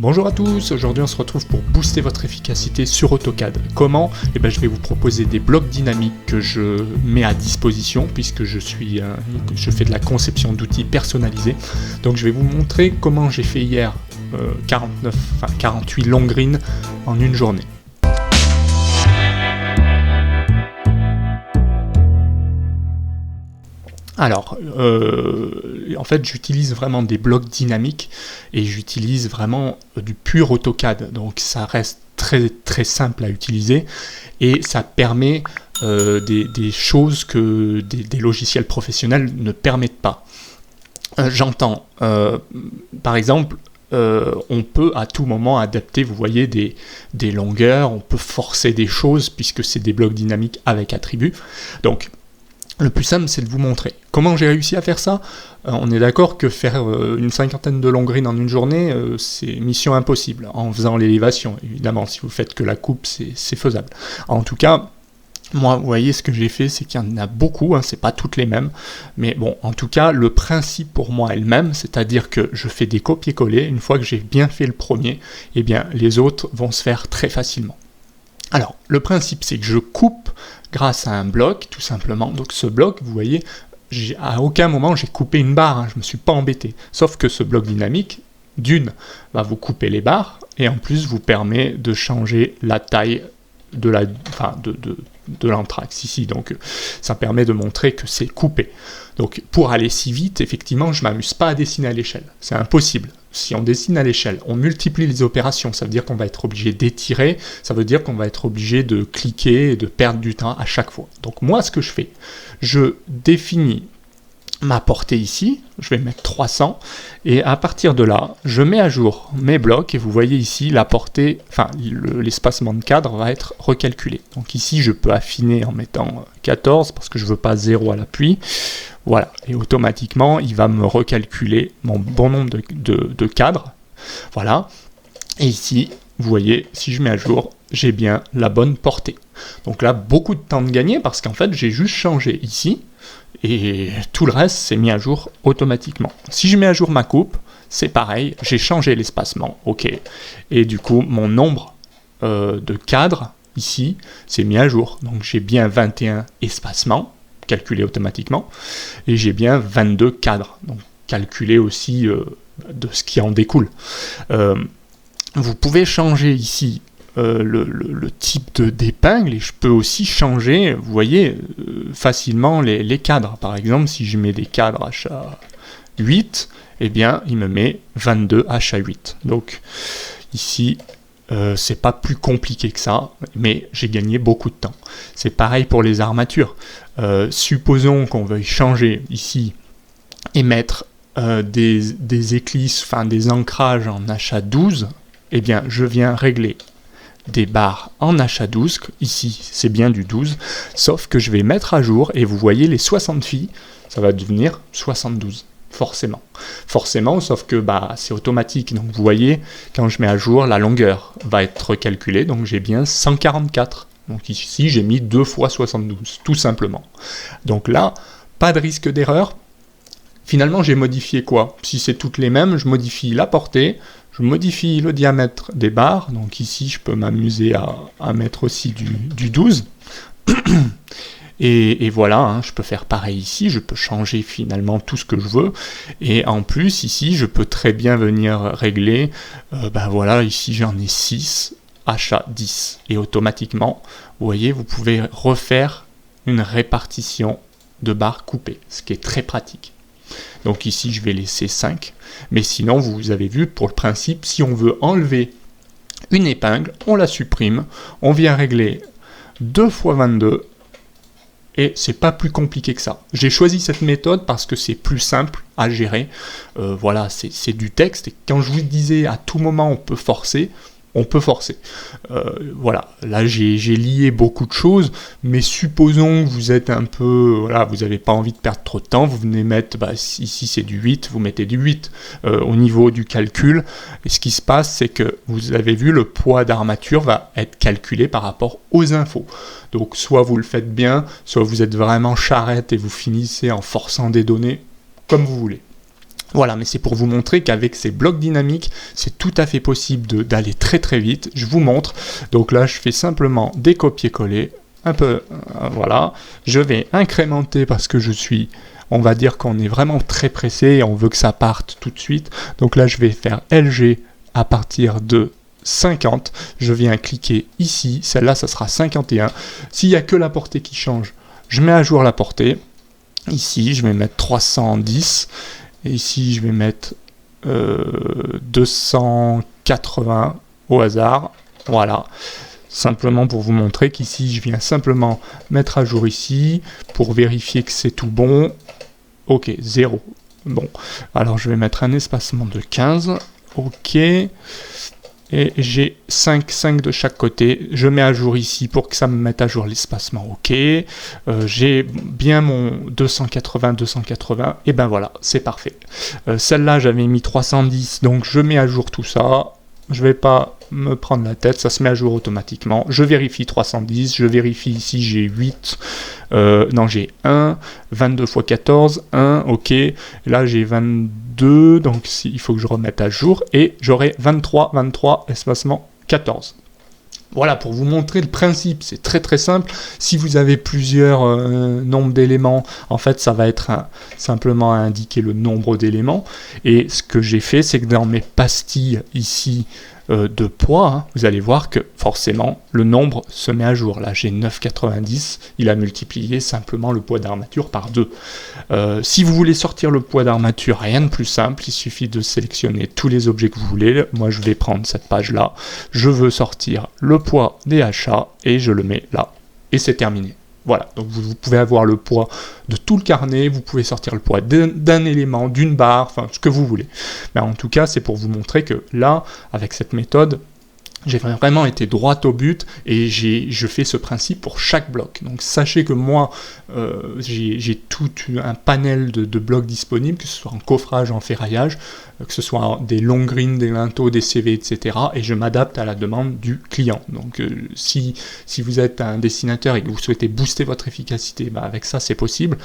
Bonjour à tous, aujourd'hui on se retrouve pour booster votre efficacité sur AutoCAD. Comment ? Je vais vous proposer des blocs dynamiques que je mets à disposition puisque je fais de la conception d'outils personnalisés. Donc je vais vous montrer comment j'ai fait hier 48 long green en une journée. Alors, en fait, j'utilise vraiment des blocs dynamiques et j'utilise vraiment du pur AutoCAD. Donc, ça reste très très simple à utiliser et ça permet des choses que des logiciels professionnels ne permettent pas. J'entends, par exemple, on peut à tout moment adapter, vous voyez, des longueurs, on peut forcer des choses puisque c'est des blocs dynamiques avec attributs. Donc, le plus simple, c'est de vous montrer. Comment j'ai réussi à faire ça ? On est d'accord que faire une cinquantaine de long green en une journée, c'est mission impossible. En faisant l'élévation, évidemment, si vous faites que la coupe, c'est faisable. En tout cas, moi, vous voyez, ce que j'ai fait, c'est qu'il y en a beaucoup, c'est pas toutes les mêmes. Mais bon, en tout cas, le principe pour moi est le même, c'est-à-dire que je fais des copier-coller. Une fois que j'ai bien fait le premier, eh bien, les autres vont se faire très facilement. Alors, le principe, c'est que je coupe grâce à un bloc, tout simplement. Donc ce bloc, vous voyez, à aucun moment j'ai coupé une barre, je ne me suis pas embêté. Sauf que ce bloc dynamique, d'une, va vous couper les barres, et en plus vous permet de changer la taille de l'anthrax ici. Donc ça permet de montrer que c'est coupé. Donc pour aller si vite, effectivement, je ne m'amuse pas à dessiner à l'échelle. C'est impossible. Si on dessine à l'échelle, on multiplie les opérations, ça veut dire qu'on va être obligé d'étirer, ça veut dire qu'on va être obligé de cliquer et de perdre du temps à chaque fois. Donc moi, ce que je fais, je définis ma portée ici, je vais mettre 300, et à partir de là, je mets à jour mes blocs, et vous voyez ici, la portée, l'espacement de cadre va être recalculé. Donc ici, je peux affiner en mettant 14, parce que je ne veux pas 0 à l'appui. Voilà, et automatiquement, il va me recalculer mon bon nombre de cadres. Voilà, et ici, vous voyez, si je mets à jour, j'ai bien la bonne portée. Donc là, beaucoup de temps de gagner, parce qu'en fait, j'ai juste changé ici, et tout le reste, c'est mis à jour automatiquement. Si je mets à jour ma coupe, c'est pareil, j'ai changé l'espacement, ok. Et du coup, mon nombre de cadres, ici, c'est mis à jour. Donc j'ai bien 21 espacements, calculé automatiquement, et j'ai bien 22 cadres, donc calculé aussi de ce qui en découle. Vous pouvez changer ici le type d'épingle, et je peux aussi changer, vous voyez, facilement les cadres. Par exemple, si je mets des cadres HA8, eh bien, il me met 22 HA8. Donc, ici, c'est pas plus compliqué que ça, mais j'ai gagné beaucoup de temps. C'est pareil pour les armatures. Supposons qu'on veuille changer ici et mettre des éclisses, des ancrages en HA12, eh bien, je viens régler des barres en HA12, ici c'est bien du 12, sauf que je vais mettre à jour, et vous voyez les 60 filles, ça va devenir 72, forcément. Forcément, sauf que c'est automatique, donc vous voyez, quand je mets à jour, la longueur va être recalculée, donc j'ai bien 144. Donc ici j'ai mis 2 fois 72, tout simplement. Donc là, pas de risque d'erreur. Finalement, j'ai modifié quoi ? Si c'est toutes les mêmes, je modifie la portée, je modifie le diamètre des barres, donc ici je peux m'amuser à mettre aussi du 12. Et voilà, je peux faire pareil ici, je peux changer finalement tout ce que je veux. Et en plus, ici, je peux très bien venir régler, voilà, ici j'en ai 6, HA10. Et automatiquement, vous voyez, vous pouvez refaire une répartition de barres coupées, ce qui est très pratique. Donc ici, je vais laisser 5. Mais sinon, vous avez vu, pour le principe, si on veut enlever une épingle, on la supprime. On vient régler 2 x 22. Et c'est pas plus compliqué que ça. J'ai choisi cette méthode parce que c'est plus simple à gérer. Voilà, c'est du texte. Et quand je vous disais, à tout moment, on peut forcer. Voilà, là j'ai lié beaucoup de choses, mais supposons que vous êtes un peu, vous n'avez pas envie de perdre trop de temps, vous venez mettre, ici c'est du 8, vous mettez du 8 au niveau du calcul, et ce qui se passe, c'est que vous avez vu, le poids d'armature va être calculé par rapport aux infos. Donc soit vous le faites bien, soit vous êtes vraiment charrette et vous finissez en forçant des données, comme vous voulez. Voilà, mais c'est pour vous montrer qu'avec ces blocs dynamiques, c'est tout à fait possible d'aller très très vite. Je vous montre. Donc là, je fais simplement des copier-coller, un peu, voilà. Je vais incrémenter parce que on va dire qu'on est vraiment très pressé et on veut que ça parte tout de suite. Donc là, je vais faire LG à partir de 50. Je viens cliquer ici. Celle-là, ça sera 51. S'il n'y a que la portée qui change, je mets à jour la portée. Ici, je vais mettre 310. Et ici, je vais mettre 280 au hasard. Voilà. Simplement pour vous montrer qu'ici, je viens simplement mettre à jour ici pour vérifier que c'est tout bon. Ok, 0. Bon. Alors, je vais mettre un espacement de 15. Ok. Et j'ai 5 de chaque côté. Je mets à jour ici pour que ça me mette à jour l'espacement. Ok. J'ai bien mon 280. Et ben voilà, c'est parfait. Celle-là, j'avais mis 310. Donc je mets à jour tout ça. Je vais pas me prendre la tête, ça se met à jour automatiquement. Je vérifie 310, je vérifie ici, j'ai 8, non j'ai 1, 22 x 14, 1, ok. Et là j'ai 22, donc il faut que je remette à jour, et j'aurai 23, espacement 14. Voilà, pour vous montrer le principe, c'est très très simple. Si vous avez plusieurs nombres d'éléments, en fait, ça va être simplement à indiquer le nombre d'éléments. Et ce que j'ai fait, c'est que dans mes pastilles ici de poids, vous allez voir que forcément, le nombre se met à jour. Là, j'ai 9,90. Il a multiplié simplement le poids d'armature par 2. Si vous voulez sortir le poids d'armature, rien de plus simple. Il suffit de sélectionner tous les objets que vous voulez. Moi, je vais prendre cette page-là. Je veux sortir le poids des achats et je le mets là. Et c'est terminé. Voilà, donc vous pouvez avoir le poids de tout le carnet, vous pouvez sortir le poids d'un élément, d'une barre, enfin ce que vous voulez. Mais en tout cas, c'est pour vous montrer que là, avec cette méthode, j'ai vraiment été droit au but et je fais ce principe pour chaque bloc. Donc sachez que moi, j'ai tout un panel de blocs disponibles, que ce soit en coffrage, en ferraillage, que ce soit des long greens, des linteaux, des CV, etc. Et je m'adapte à la demande du client. Donc si vous êtes un dessinateur et que vous souhaitez booster votre efficacité, avec ça c'est possible,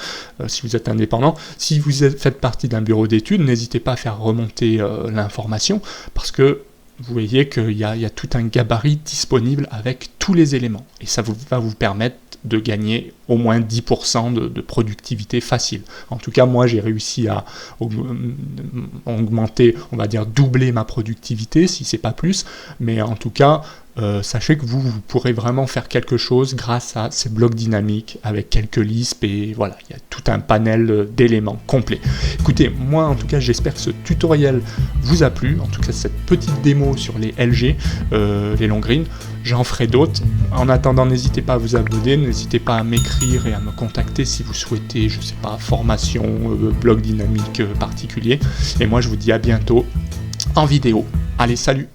si vous êtes indépendant. Si vous faites partie d'un bureau d'études, n'hésitez pas à faire remonter l'information, parce que vous voyez qu'il y a tout un gabarit disponible avec tous les éléments. Et ça va vous permettre de gagner au moins 10% de productivité facile. En tout cas, moi, j'ai réussi à augmenter, on va dire doubler ma productivité, si c'est pas plus. Mais en tout cas, sachez que vous pourrez vraiment faire quelque chose grâce à ces blocs dynamiques avec quelques lisps et voilà, il y a tout un panel d'éléments complets. Écoutez, moi en tout cas j'espère que ce tutoriel vous a plu, en tout cas cette petite démo sur les LG, les long greens. J'en ferai d'autres. En attendant, n'hésitez pas à vous abonner, n'hésitez pas à m'écrire et à me contacter si vous souhaitez, je sais pas, formation, bloc dynamique particulier. Et moi je vous dis à bientôt en vidéo. Allez, salut!